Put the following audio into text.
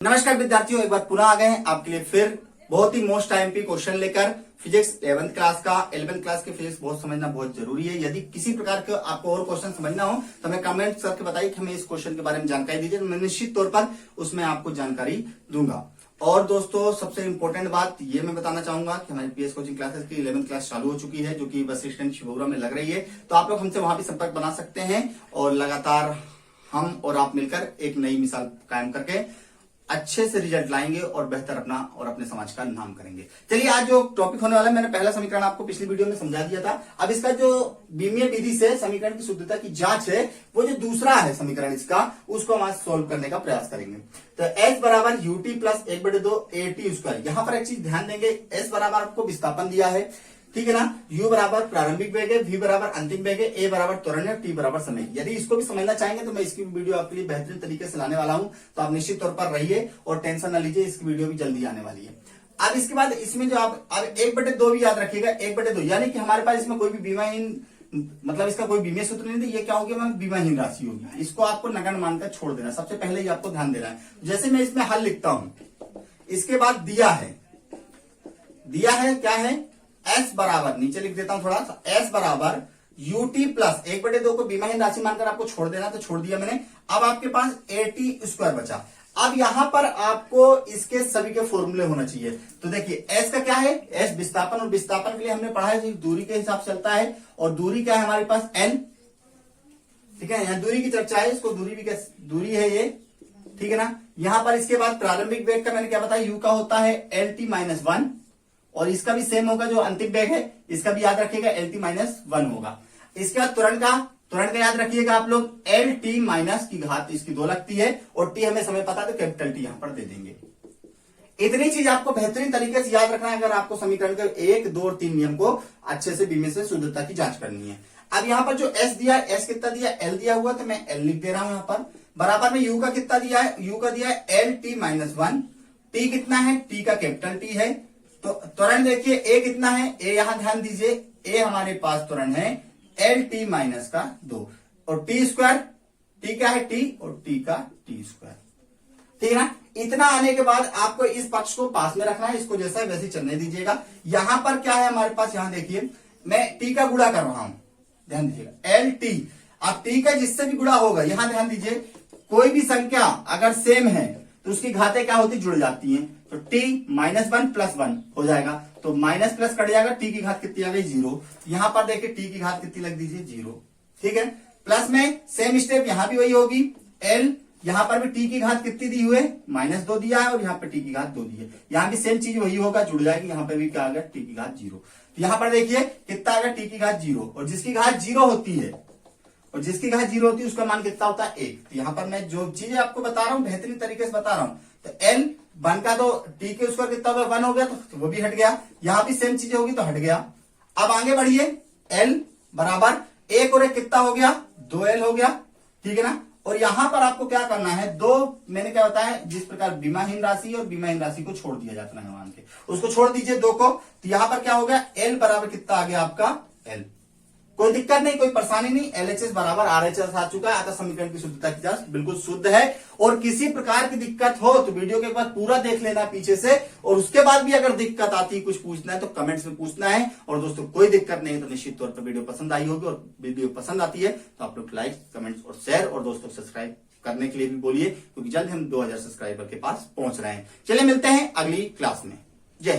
नमस्कार विद्यार्थियों, एक बार पुनः आ गए हैं आपके लिए फिर बहुत ही मोस्ट आईएमपी क्वेश्चन लेकर। फिजिक्स 11th क्लास का 11th क्लास की फिजिक्स बहुत समझना बहुत जरूरी है। यदि किसी प्रकार के आपको और क्वेश्चन समझना हो तो हमें कमेंट करके बताइए कि हमें इस क्वेश्चन के बारे में जानकारी दीजिए, मैं निश्चित तौर पर उसमें आपको जानकारी दूंगा। और दोस्तों, सबसे इंपॉर्टेंट बात ये मैं बताना चाहूंगा कि हमारी पीएस कोचिंग क्लासेस की 11th क्लास चालू हो चुकी है, जो कि बस स्टैंड शिवपुरा में लग रही है। तो आप लोग हमसे वहां भी संपर्क बना सकते हैं और लगातार हम और आप मिलकर एक नई मिसाल कायम करके अच्छे से रिजल्ट लाएंगे और बेहतर अपना और अपने समाज का नाम करेंगे। चलिए, आज जो टॉपिक होने वाला है, मैंने पहला समीकरण आपको पिछली वीडियो में समझा दिया था। अब इसका जो बीमीय विधि से समीकरण की शुद्धता की जांच है, वो जो दूसरा है समीकरण इसका, उसको हम आज सोल्व करने का प्रयास करेंगे। तो s बराबर यूटी प्लस 1/2 AT स्क्वायर। यहां पर एक चीज ध्यान देंगे, s बराबर आपको विस्थापन दिया है, ठीक है ना। u बराबर प्रारंभिक वेग है, v बराबर अंतिम वेग है, a बराबर त्वरण है, t बराबर समय। यदि इसको भी समझना चाहेंगे तो मैं इसकी वीडियो आपके लिए बेहतरीन तरीके से लाने वाला हूं, तो आप निश्चित तौर पर रहिए और टेंशन न लीजिए, इसकी वीडियो भी जल्दी आने वाली है। अब इसके बाद इसमें जो आप अब 1/2 भी याद रखिएगा, 1/2 यानी कि हमारे पास इसमें कोई भी बीमाहीन, मतलब इसका कोई बीमीय सूत्र नहीं था। ये क्या होगी, बीमाहीन राशि होगी। इसको आपको नगण्य मानकर छोड़ देना, सबसे पहले ही आपको ध्यान देना है। जैसे मैं इसमें हल लिखता हूं, इसके बाद दिया है क्या है, s बराबर, नीचे लिख देता हूं थोड़ा सा, s बराबर यूटी प्लस 1/2 को बीमाहीन राशि मानकर आपको छोड़ देना, तो छोड़ दिया मैंने। अब आपके पास AT स्क्वायर बचा। अब यहां पर आपको इसके सभी के फॉर्मूले होना चाहिए। तो देखिए, s का क्या है, s विस्थापन, और विस्थापन के लिए हमने पढ़ा है दूरी के हिसाब से चलता है, और दूरी क्या है हमारे पास l, ठीक है। यहां दूरी की चर्चा है, इसको दूरी भी दूरी है ये, ठीक है ना। यहां पर इसके बाद प्रारंभिक वेग का मैंने क्या बताया, u का होता है LT-1, और इसका भी सेम होगा, जो अंतिम वेग है इसका भी याद रखिएगा, LT-1 होगा। इसके बाद त्वरण का याद रखिएगा आप लोग, LT माइनस की घात इसकी 2 लगती है, और T हमें समय पता है तो कैपिटल T यहां पर दे देंगे। इतनी चीज आपको बेहतरीन तरीके से याद रखना है अगर आपको समीकरण के 1, 2 और 3 नियम को अच्छे से बीमीय से शुद्धता की जांच करनी है। अब यहां पर जो s दिया है, s कितना दिया, l दिया हुआ, तो मैं l लिख दे रहा हूं यहां पर। बराबर में u का कितना दिया है, u का दिया है LT-1, t कितना है, t का कैपिटल T है। तो त्वरण देखिए, a कितना है, a यहां ध्यान दीजिए, a हमारे पास त्वरण है LT-2, और t स्क्वायर, t क्या है, t, और t का t स्क्वायर, ठीक है ना। इतना आने के बाद आपको इस पक्ष को पास में रखना है, इसको जैसा है वैसे चलने दीजिएगा। यहां पर क्या है हमारे पास, यहां देखिए मैं t का गुणा कर रहा हूं, ध्यान दीजिएगा, LT। अब t का जिससे भी गुणा होगा, यहां ध्यान दीजिए, कोई भी संख्या अगर सेम है तो उसकी घातें क्या होती, जुड़ जाती हैं। तो t-1 + 1 हो जाएगा, तो माइनस प्लस कट जाएगा, t की घात कितनी आ गई, 0। यहां पर देखिए t की घात कितनी लग दीजिए, 0, ठीक है। प्लस में सेम स्टेप यहां भी वही होगी, l, यहां पर भी t की घात कितनी दी हुई है, -2 दिया है, और यहां पर t की घात 2 दी है। यहां भी सेम चीज वही होगा, जुड़ जाएगी। यहां पर भी क्या आ गया, t की घात 0। तो यहां पर देखिए कितना आ गया, t की घात 0, और जिसकी घात 0 होती है, उसका मान कितना होता है, 1। तो यहां पर मैं जो चीजें आपको बता रहा हूं बेहतरीन तरीके से बता रहा हूं। तो l 1 का, तो t के स्क्वायर कितना होगा, 1 हो गया, तो वो भी हट गया। यहां भी सेम चीजें होगी तो हट गया। अब आगे बढ़िए, l बराबर 1 और 1 कितना हो गया, 2l हो गया, ठीक है ना। और यहां पर आपको क्या करना है, 2 मैंने क्या बताया, जिस प्रकार बीमाहीन राशि और बीमाहीन राशि को छोड़ दिया जाता है मान के, उसको छोड़ दीजिए 2 को। तो यहां पर क्या हो गया, l बराबर कितना आ गया आपका, l। कोई दिक्कत नहीं, कोई परेशानी नहीं, LHS बराबर RHS आ चुका है। अतः समीकरण की शुद्धता की जांच बिल्कुल शुद्ध है। और किसी प्रकार की दिक्कत हो तो वीडियो के बाद पूरा देख लेना पीछे से, और उसके बाद भी अगर दिक्कत आती है, कुछ पूछना है तो कमेंट्स में पूछना है। और दोस्तों, कोई दिक्कत नहीं है तो निश्चित तौर पर वीडियो पसंद आई होगी, और वीडियो पसंद आती है तो आप लोग लाइक, कमेंट्स और शेयर, और दोस्तों सब्सक्राइब करने के लिए भी बोलिए, क्योंकि जल्द हम 2000 सब्सक्राइबर के पास पहुंच रहे हैं। चलिए मिलते हैं अगली क्लास में। जय हिंद।